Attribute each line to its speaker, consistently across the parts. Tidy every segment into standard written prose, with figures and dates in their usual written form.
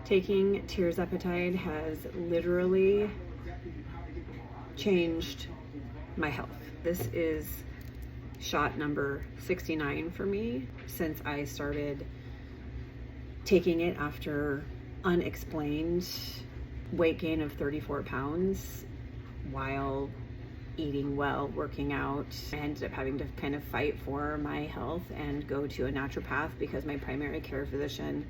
Speaker 1: Taking Tirzepatide has literally changed my health. This is shot number 69 for me since I started taking it after unexplained weight gain of 34 pounds while eating well, working out. I ended up having to kind of fight for my health and go to a naturopath because my primary care physician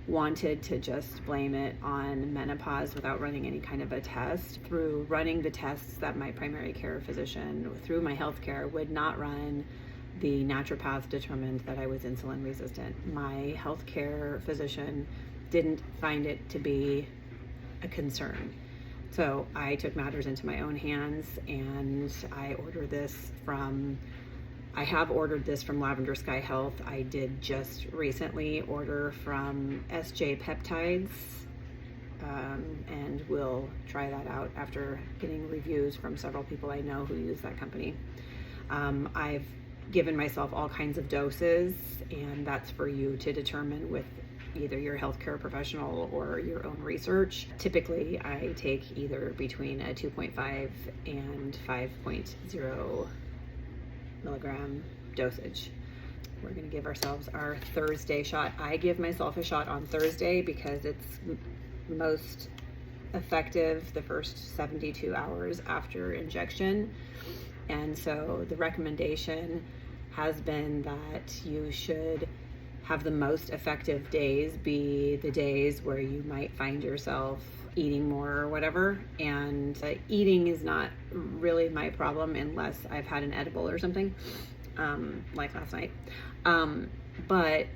Speaker 1: wanted to just blame it on menopause without running any kind of a test. Through running the tests that my primary care physician, through my healthcare, would not run, the naturopath determined that I was insulin resistant. My healthcare physician didn't find it to be a concern. So I took matters into my own hands and I have ordered this from Lavender Sky Health. I did just recently order from SJ Peptides, and we'll try that out after getting reviews from several people I know who use that company. I've given myself all kinds of doses, and that's for you to determine with either your healthcare professional or your own research. Typically, I take either between a 2.5 and 5.0 milligram dosage. We're going to give ourselves our Thursday shot. I give myself a shot on Thursday because it's most effective the first 72 hours after injection. And so the recommendation has been that you should have the most effective days be the days where you might find yourself eating more or whatever. And eating is not really my problem unless I've had an edible or something, like last night. But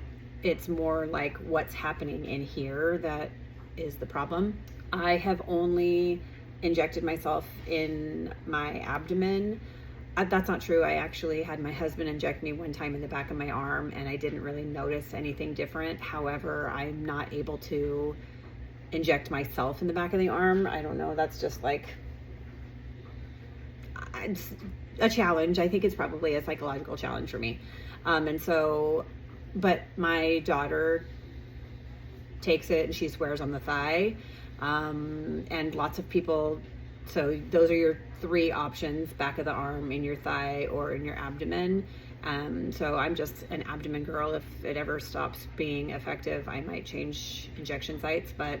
Speaker 1: it's more like what's happening in here that is the problem. I have only injected myself in my abdomen. That's not true. I actually had my husband inject me one time in the back of my arm and I didn't really notice anything different. However, I'm not able to inject myself in the back of the arm. I don't know. That's just like it's a challenge. I think it's probably a psychological challenge for me. But my daughter takes it and she swears on the thigh. And lots of people, so those are your three options: back of the arm, in your thigh, or in your abdomen. So I'm just an abdomen girl. If it ever stops being effective, I might change injection sites, but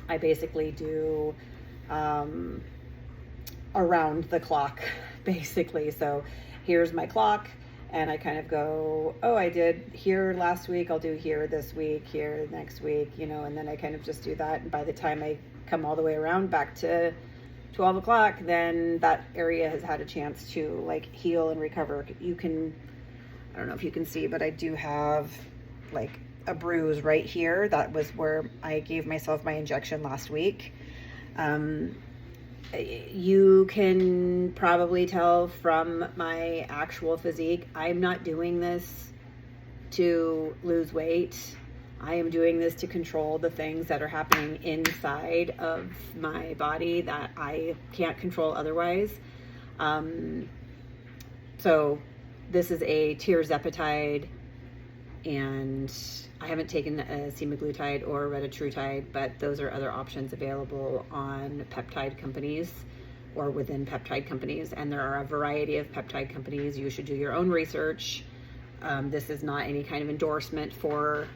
Speaker 1: I basically do around the clock, basically. So here's my clock, and I kind of go, oh, I did here last week, I'll do here this week, here next week, and then I kind of just do that. And by the time I come all the way around back to 12 o'clock, then that area has had a chance to like heal and recover. I don't know if you can see, but I do have like a bruise right here. That was where I gave myself my injection last week. You can probably tell from my actual physique, I'm not doing this to lose weight. I am doing this to control the things that are happening inside of my body that I can't control otherwise. So this is a Tirzepatide, and I haven't taken a semaglutide or retatrutide, but those are other options available on peptide companies or within peptide companies. And there are a variety of peptide companies. You should do your own research. This is not any kind of endorsement for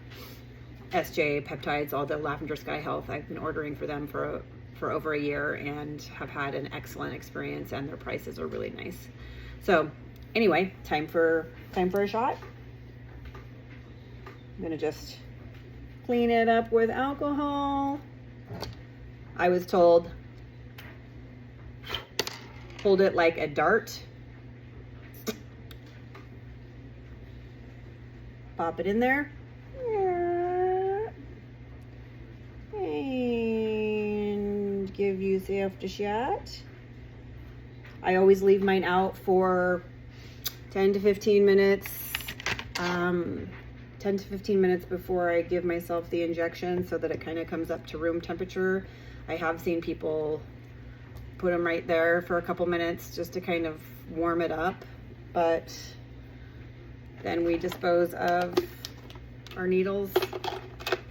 Speaker 1: SJ Peptides, although Lavender Sky Health, I've been ordering for them for over a year and have had an excellent experience, and their prices are really nice. So anyway, time for a shot. I'm gonna just clean it up with alcohol. I was told, hold it like a dart. Pop it in there. And give yourself a shot. I always leave mine out for 10 to 15 minutes. 10 to 15 minutes before I give myself the injection so that it kind of comes up to room temperature. I have seen people put them right there for a couple minutes just to kind of warm it up, but then we dispose of our needles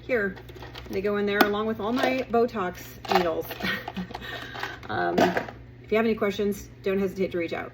Speaker 1: here. They go in there along with all my Botox needles. If you have any questions, don't hesitate to reach out.